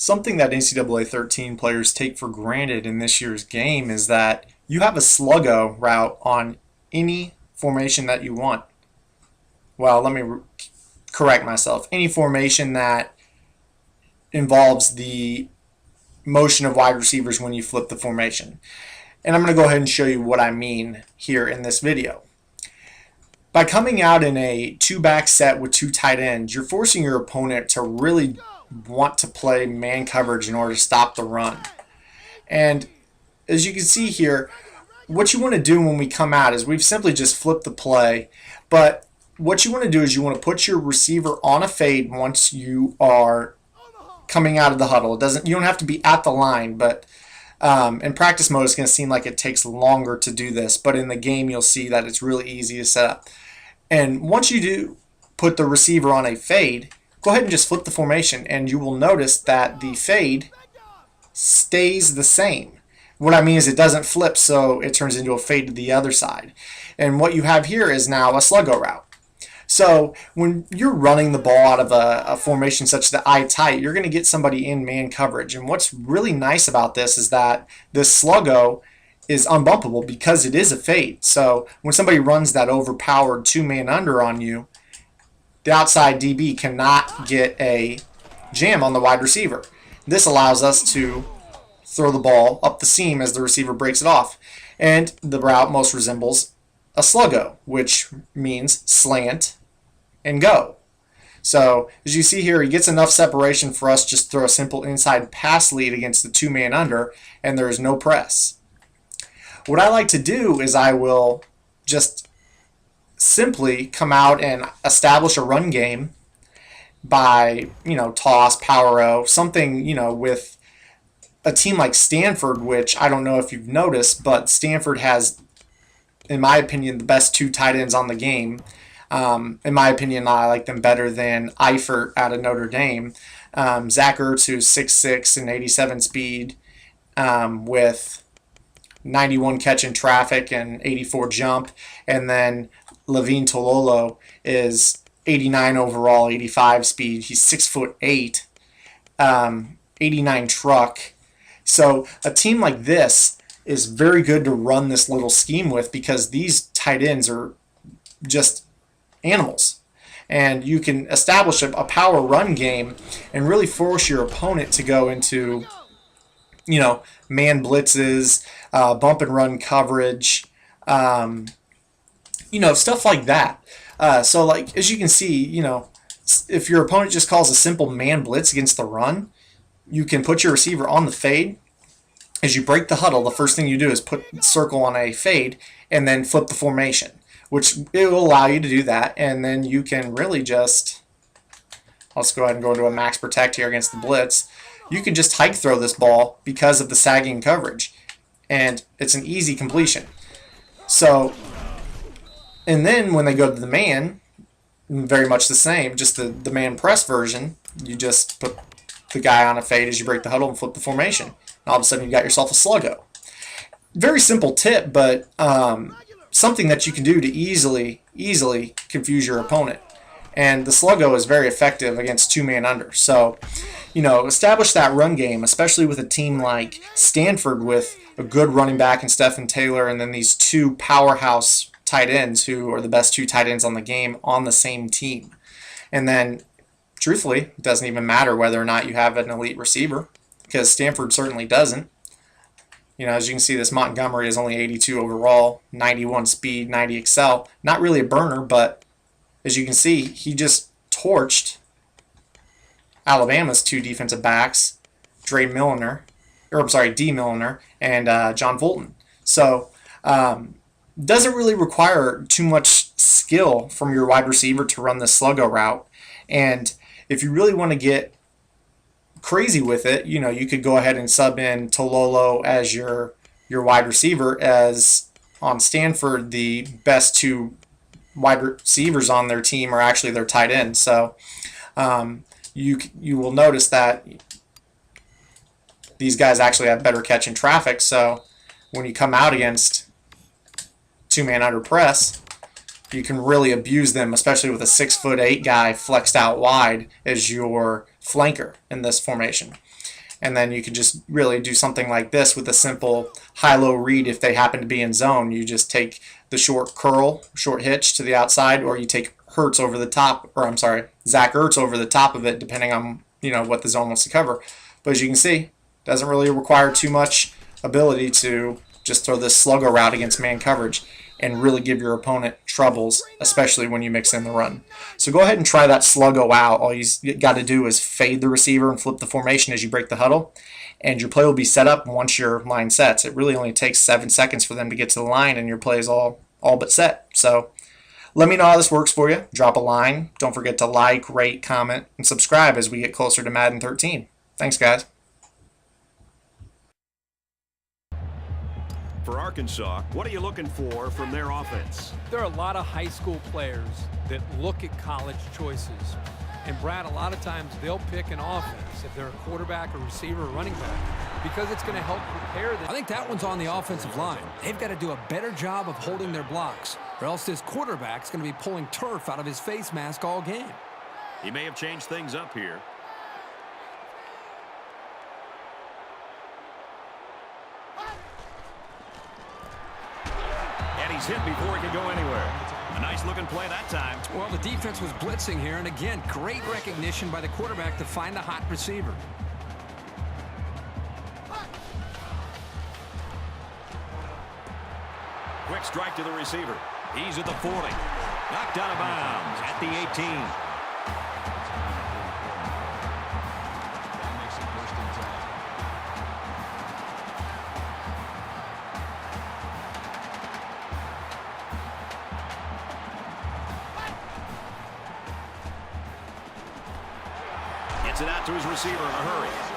Something that NCAA 13 players take for granted in this year's game is that you have a Sluggo route on any formation that you want. Well, let me correct myself. Any formation that involves the motion of wide receivers when you flip the formation. And I'm going to go ahead and show you what I mean here in this video. By coming out in a two-back set with two tight ends, you're forcing your opponent to really want to play man coverage in order to stop the run. And as you can see here, what you want to do when we come out is we've simply just flipped the play, but what you want to do is you want to put your receiver on a fade once you are coming out of the huddle. You don't have to be at the line, but in practice mode it's going to seem like it takes longer to do this, but in the game you'll see that it's really easy to set up. And once you do put the receiver on a fade, go ahead and just flip the formation, and you will notice that the fade stays the same. What I mean is it doesn't flip, so it turns into a fade to the other side. And what you have here is now a Sluggo route. So when you're running the ball out of a formation such that eye tight, you're going to get somebody in man coverage. And what's really nice about this is that this Sluggo is unbumpable because it is a fade. So when somebody runs that overpowered two-man under on you, the outside DB cannot get a jam on the wide receiver. This allows us to throw the ball up the seam as the receiver breaks it off. And the route most resembles a Sluggo, which means slant and go. So as you see here, he gets enough separation for us just to throw a simple inside pass lead against the two-man under, and there is no press. What I like to do is I will just simply come out and establish a run game by, toss, power-o, something, with a team like Stanford, which I don't know if you've noticed, but Stanford has, in my opinion, the best two tight ends on the game. In my opinion, I like them better than Eifert out of Notre Dame. Zach Ertz, who's 6'6" and 87 speed, with 91 catch in traffic and 84 jump, and then LEVINE TOILOLO is 89 overall, 85 speed. He's 6'8", 89 truck. So a team like this is very good to run this little scheme with because these tight ends are just animals. And you can establish a power run game and really force your opponent to go into, man blitzes, bump and run coverage, stuff like that. So like, as you can see, if your opponent just calls a simple man blitz against the run, you can put your receiver on the fade. As you break the huddle, the first thing you do is put circle on a fade and then flip the formation, which it will allow you to do that. And then you can really just, let's go ahead and go into a max protect here against the blitz. You can just hike throw this ball because of the sagging coverage, and it's an easy completion. So, and then when they go to the man, very much the same, just the man press version, you just put the guy on a fade as you break the huddle and flip the formation. And all of a sudden you got yourself a Sluggo. Very simple tip, but something that you can do to easily confuse your opponent. And the Sluggo is very effective against two-man under. So, establish that run game, especially with a team like Stanford with a good running back in Stephen Taylor, and then these two powerhouse tight ends who are the best two tight ends on the game on the same team. And then, truthfully, it doesn't even matter whether or not you have an elite receiver, because Stanford certainly doesn't. As you can see, this Montgomery is only 82 overall, 91 speed, 90 excel. Not really a burner, but as you can see, he just torched Alabama's two defensive backs, D. Milliner, and John Fulton. So, doesn't really require too much skill from your wide receiver to run the Sluggo route. And if you really want to get crazy with it, you could go ahead and sub in TOILOLO as your wide receiver, as on Stanford the best two wide receivers on their team are actually their tight ends. So you will notice that these guys actually have better catch in traffic. So when you come out against two-man under press, you can really abuse them, especially with a 6'8" guy flexed out wide as your flanker in this formation. And then you can just really do something like this with a simple high-low read. If they happen to be in zone, you just take the short curl, short hitch to the outside, or you take Hertz over the top, or I'm sorry, Zach Ertz over the top of it, depending on what the zone wants to cover. But as you can see, doesn't really require too much ability to just throw this Sluggo route against man coverage and really give your opponent troubles, especially when you mix in the run. So go ahead and try that Sluggo out. All you got to do is fade the receiver and flip the formation as you break the huddle, and your play will be set up once your line sets. It really only takes 7 seconds for them to get to the line, and your play is all but set. So let me know how this works for you. Drop a line. Don't forget to like, rate, comment, and subscribe as we get closer to Madden 13. Thanks, guys. For Arkansas, what are you looking for from their offense? There are a lot of high school players that look at college choices. And Brad, a lot of times they'll pick an offense if they're a quarterback, a receiver, or running back, because it's going to help prepare them. I think that one's on the offensive line. They've got to do a better job of holding their blocks, or else this quarterback's going to be pulling turf out of his face mask all game. He may have changed things up here. And he's hit before he can go anywhere. A nice-looking play that time. Well, the defense was blitzing here, and again, great recognition by the quarterback to find a hot receiver. Quick strike to the receiver. He's at the 40. Knocked out of bounds at the 18. Gets it out to his receiver in a hurry.